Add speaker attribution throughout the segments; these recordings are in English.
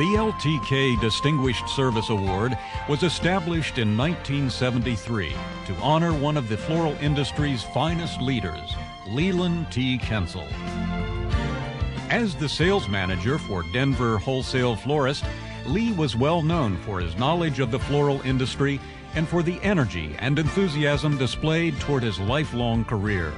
Speaker 1: The LTK Distinguished Service Award was established in 1973 to honor one of the floral industry's finest leaders, Leland T. Kensel. As the sales manager for Denver Wholesale Florist, Lee was well known for his knowledge of the floral industry and for the energy and enthusiasm displayed toward his lifelong career.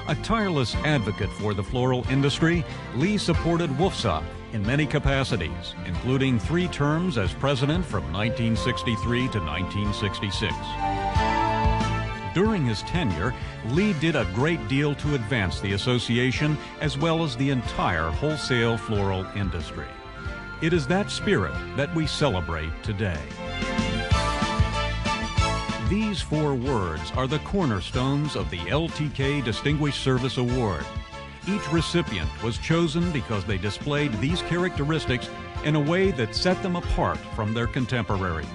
Speaker 1: A tireless advocate for the floral industry, Lee supported WFSA in many capacities, including 3 terms as president from 1963 to 1966. During his tenure, Lee did a great deal to advance the association as well as the entire wholesale floral industry. It is that spirit that we celebrate today. These 4 words are the cornerstones of the LTK Distinguished Service Award. Each recipient was chosen because they displayed these characteristics in a way that set them apart from their contemporaries.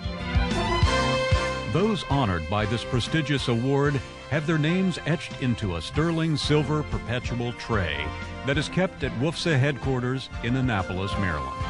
Speaker 1: Those honored by this prestigious award have their names etched into a sterling silver perpetual tray that is kept at WFSA headquarters in Annapolis, Maryland.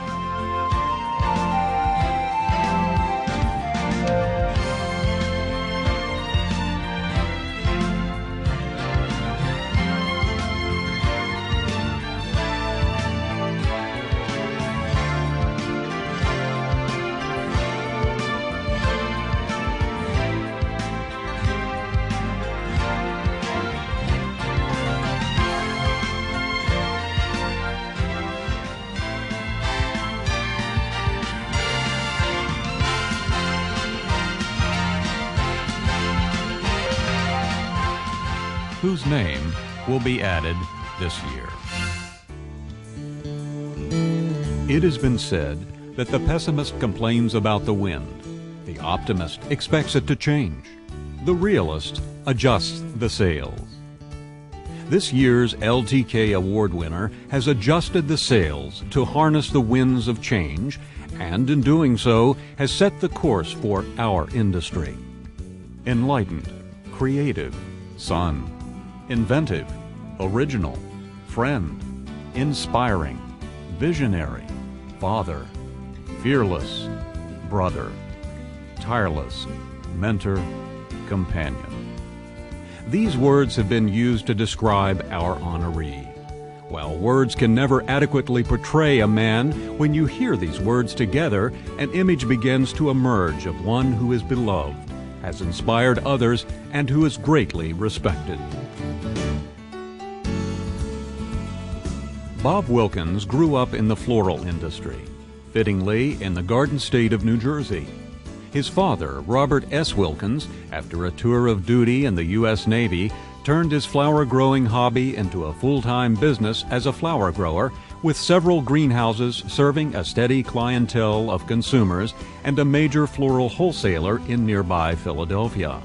Speaker 1: Whose name will be added this year. It has been said that the pessimist complains about the wind. The optimist expects it to change. The realist adjusts the sails. This year's LTK Award winner has adjusted the sails to harness the winds of change, and in doing so has set the course for our industry. Enlightened, creative, son. Inventive, original, friend, inspiring, visionary, father, fearless, brother, tireless, mentor, companion. These words have been used to describe our honoree. While words can never adequately portray a man, when you hear these words together, an image begins to emerge of one who is beloved, has inspired others, and who is greatly respected. Bob Wilkins grew up in the floral industry, fittingly in the Garden State of New Jersey. His father, Robert S. Wilkins, after a tour of duty in the U.S. Navy, turned his flower-growing hobby into a full-time business as a flower grower, with several greenhouses serving a steady clientele of consumers and a major floral wholesaler in nearby Philadelphia.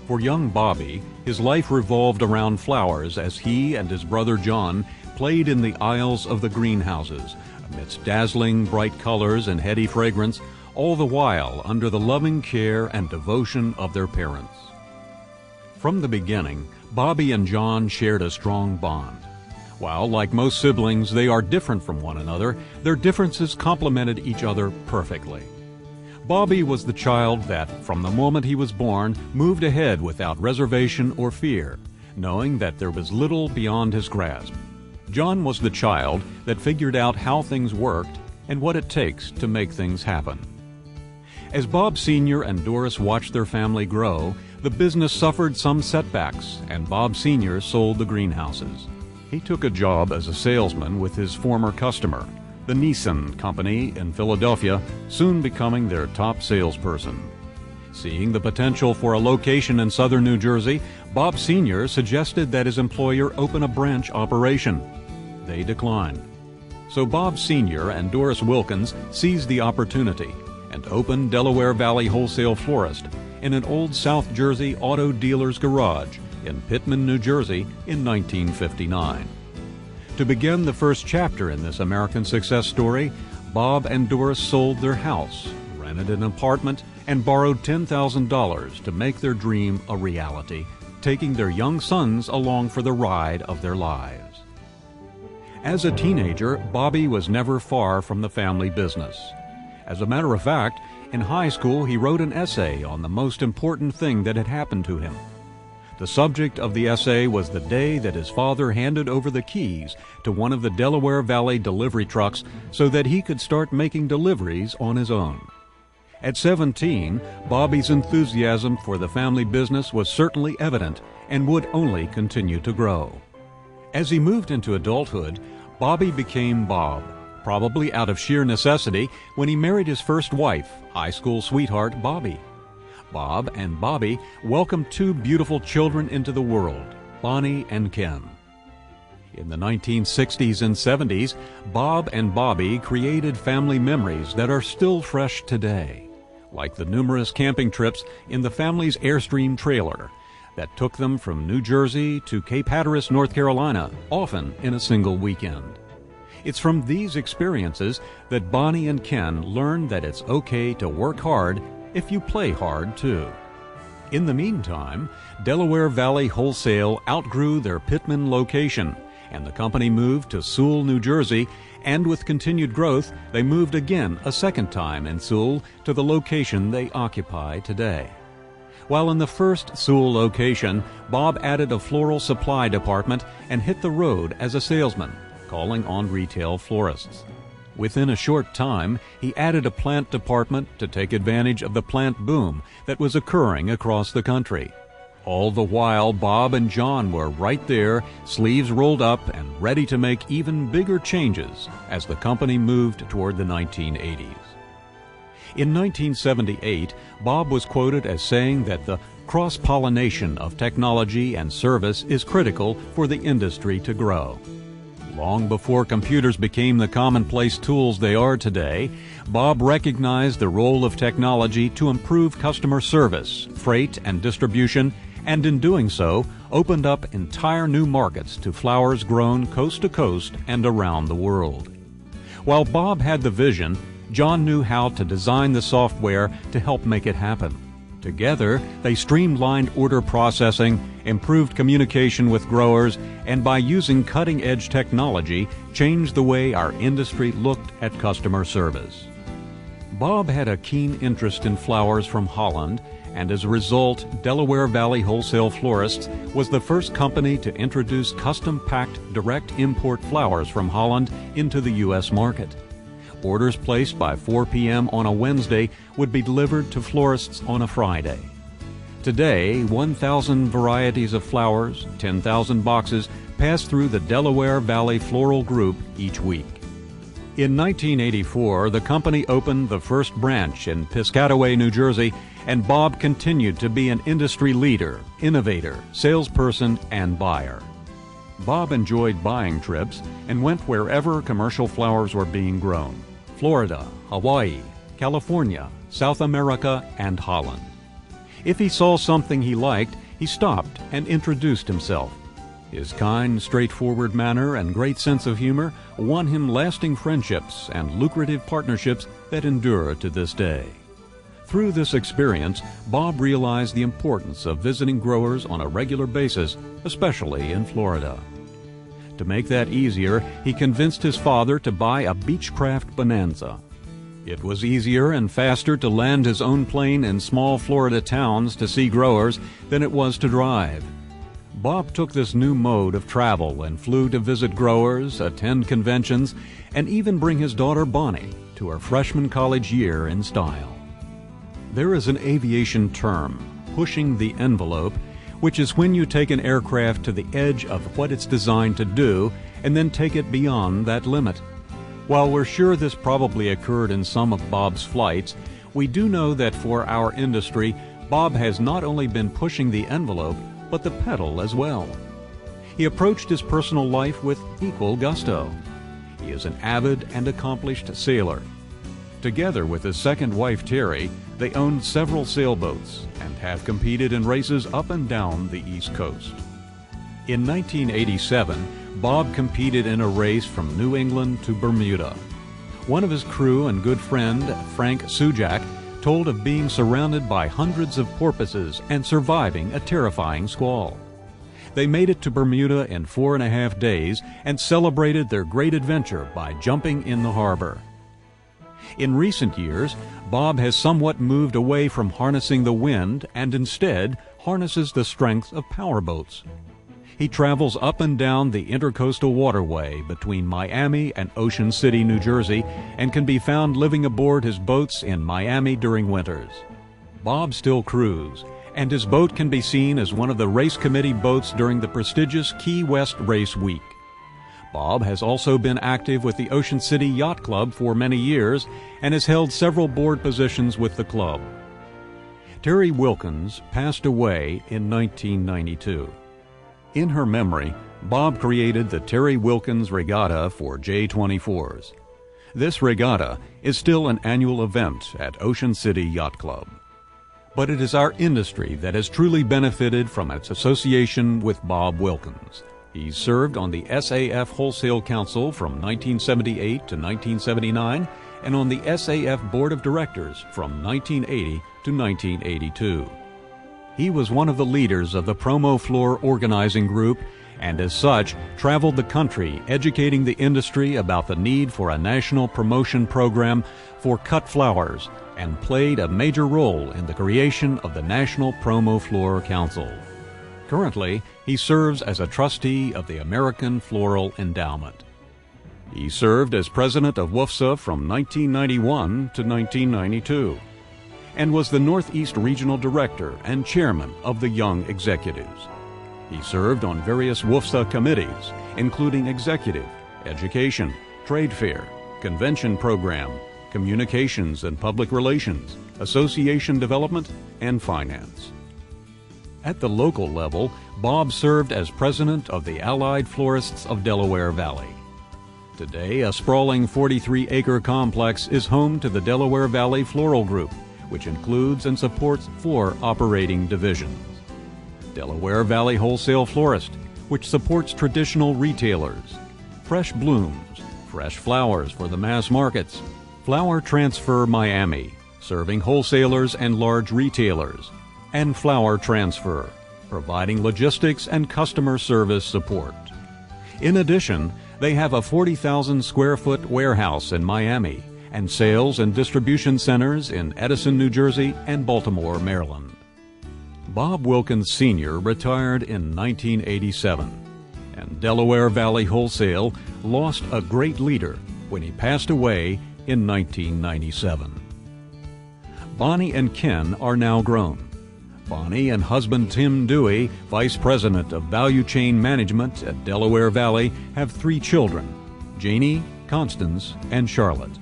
Speaker 1: For young Bobby, his life revolved around flowers as he and his brother John played in the aisles of the greenhouses, amidst dazzling bright colors and heady fragrance, all the while under the loving care and devotion of their parents. From the beginning, Bobby and John shared a strong bond. While, like most siblings, they are different from one another, their differences complemented each other perfectly. Bobby was the child that, from the moment he was born, moved ahead without reservation or fear, knowing that there was little beyond his grasp. John was the child that figured out how things worked and what it takes to make things happen. As Bob Sr. and Doris watched their family grow, the business suffered some setbacks, and Bob Sr. sold the greenhouses. He took a job as a salesman with his former customer, the Nissan Company in Philadelphia, soon becoming their top salesperson. Seeing the potential for a location in southern New Jersey, Bob Sr. suggested that his employer open a branch operation. They declined. So Bob Sr. and Doris Wilkins seized the opportunity and opened Delaware Valley Wholesale Florist in an old South Jersey auto dealer's garage in Pitman, New Jersey in 1959. To begin the first chapter in this American success story, Bob and Doris sold their house, rented an apartment, and borrowed $10,000 to make their dream a reality, taking their young sons along for the ride of their lives. As a teenager, Bobby was never far from the family business. As a matter of fact, in high school he wrote an essay on the most important thing that had happened to him. The subject of the essay was the day that his father handed over the keys to one of the Delaware Valley delivery trucks so that he could start making deliveries on his own. At 17, Bobby's enthusiasm for the family business was certainly evident and would only continue to grow. As he moved into adulthood, Bobby became Bob, probably out of sheer necessity, when he married his first wife, high school sweetheart Bobby. Bob and Bobby welcomed two beautiful children into the world, Bonnie and Ken. In the 1960s and 70s, Bob and Bobby created family memories that are still fresh today, like the numerous camping trips in the family's Airstream trailer that took them from New Jersey to Cape Hatteras, North Carolina, often in a single weekend. It's from these experiences that Bonnie and Ken learned that it's okay to work hard if you play hard too. In the meantime, Delaware Valley Wholesale outgrew their Pittman location, and the company moved to Sewell, New Jersey, and with continued growth, they moved again a second time in Sewell to the location they occupy today. While in the first Sewell location, Bob added a floral supply department and hit the road as a salesman, calling on retail florists. Within a short time, he added a plant department to take advantage of the plant boom that was occurring across the country. All the while, Bob and John were right there, sleeves rolled up and ready to make even bigger changes as the company moved toward the 1980s. In 1978, Bob was quoted as saying that the cross-pollination of technology and service is critical for the industry to grow. Long before computers became the commonplace tools they are today, Bob recognized the role of technology to improve customer service, freight, and distribution, and in doing so, opened up entire new markets to flowers grown coast to coast and around the world. While Bob had the vision, John knew how to design the software to help make it happen. Together, they streamlined order processing, improved communication with growers, and by using cutting-edge technology, changed the way our industry looked at customer service. Bob had a keen interest in flowers from Holland, and as a result, Delaware Valley Wholesale Florists was the first company to introduce custom-packed direct import flowers from Holland into the U.S. market. Orders placed by 4 p.m. on a Wednesday would be delivered to florists on a Friday. Today, 1,000 varieties of flowers, 10,000 boxes, pass through the Delaware Valley Floral Group each week. In 1984, the company opened the first branch in Piscataway, New Jersey, and Bob continued to be an industry leader, innovator, salesperson, and buyer. Bob enjoyed buying trips and went wherever commercial flowers were being grown: Florida, Hawaii, California, South America, and Holland. If he saw something he liked, he stopped and introduced himself. His kind, straightforward manner and great sense of humor won him lasting friendships and lucrative partnerships that endure to this day. Through this experience, Bob realized the importance of visiting growers on a regular basis, especially in Florida. To make that easier, he convinced his father to buy a Beechcraft Bonanza. It was easier and faster to land his own plane in small Florida towns to see growers than it was to drive. Bob took this new mode of travel and flew to visit growers, attend conventions, and even bring his daughter Bonnie to her freshman college year in style. There is an aviation term, pushing the envelope, which is when you take an aircraft to the edge of what it's designed to do and then take it beyond that limit. While we're sure this probably occurred in some of Bob's flights, we do know that for our industry, Bob has not only been pushing the envelope, but the pedal as well. He approached his personal life with equal gusto. He is an avid and accomplished sailor. Together with his second wife, Terry, they owned several sailboats and have competed in races up and down the East Coast. In 1987, Bob competed in a race from New England to Bermuda. One of his crew and good friend, Frank Sujak, told of being surrounded by hundreds of porpoises and surviving a terrifying squall. They made it to Bermuda in 4.5 days and celebrated their great adventure by jumping in the harbor. In recent years, Bob has somewhat moved away from harnessing the wind and instead harnesses the strength of powerboats. He travels up and down the Intercoastal Waterway between Miami and Ocean City, New Jersey, and can be found living aboard his boats in Miami during winters. Bob still crews, and his boat can be seen as one of the race committee boats during the prestigious Key West Race Week. Bob has also been active with the Ocean City Yacht Club for many years and has held several board positions with the club. Terry Wilkins passed away in 1992. In her memory, Bob created the Terry Wilkins Regatta for J24s. This regatta is still an annual event at Ocean City Yacht Club. But it is our industry that has truly benefited from its association with Bob Wilkins. He served on the SAF Wholesale Council from 1978 to 1979 and on the SAF Board of Directors from 1980 to 1982. He was one of the leaders of the Promo Floor Organizing Group and as such traveled the country educating the industry about the need for a national promotion program for cut flowers and played a major role in the creation of the National Promo Floor Council. Currently, he serves as a trustee of the American Floral Endowment. He served as president of WFSA from 1991 to 1992 and was the Northeast Regional Director and chairman of the Young Executives. He served on various WFSA committees, including Executive, Education, Trade Fair, Convention Program, Communications and Public Relations, Association Development, and Finance. At the local level, Bob served as president of the Allied Florists of Delaware Valley. Today, a sprawling 43-acre complex is home to the Delaware Valley Floral Group, which includes and supports 4 operating divisions. Delaware Valley Wholesale Florist, which supports traditional retailers. Fresh Blooms, fresh flowers for the mass markets. Flower Transfer Miami, serving wholesalers and large retailers. And Flower Transfer, providing logistics and customer service support. In addition, they have a 40,000 square foot warehouse in Miami and sales and distribution centers in Edison, New Jersey and Baltimore, Maryland. Bob Wilkins Sr. retired in 1987, and Delaware Valley Wholesale lost a great leader when he passed away in 1997. Bonnie and Ken are now grown. Bonnie and husband Tim Dewey, Vice President of Value Chain Management at Delaware Valley, have 3 children, Janie, Constance, and Charlotte.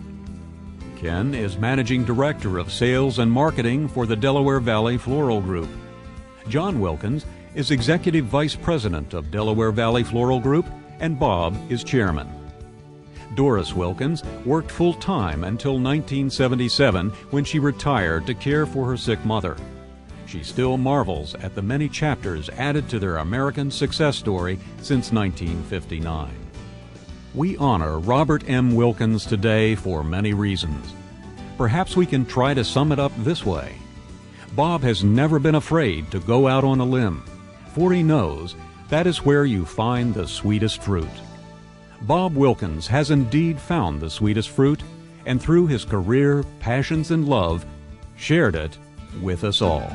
Speaker 1: Ken is Managing Director of Sales and Marketing for the Delaware Valley Floral Group. John Wilkins is Executive Vice President of Delaware Valley Floral Group, and Bob is Chairman. Doris Wilkins worked full-time until 1977 when she retired to care for her sick mother. She still marvels at the many chapters added to their American success story since 1959. We honor Robert M. Wilkins today for many reasons. Perhaps we can try to sum it up this way. Bob has never been afraid to go out on a limb, for he knows that is where you find the sweetest fruit. Bob Wilkins has indeed found the sweetest fruit, and through his career, passions, and love, shared it with us all.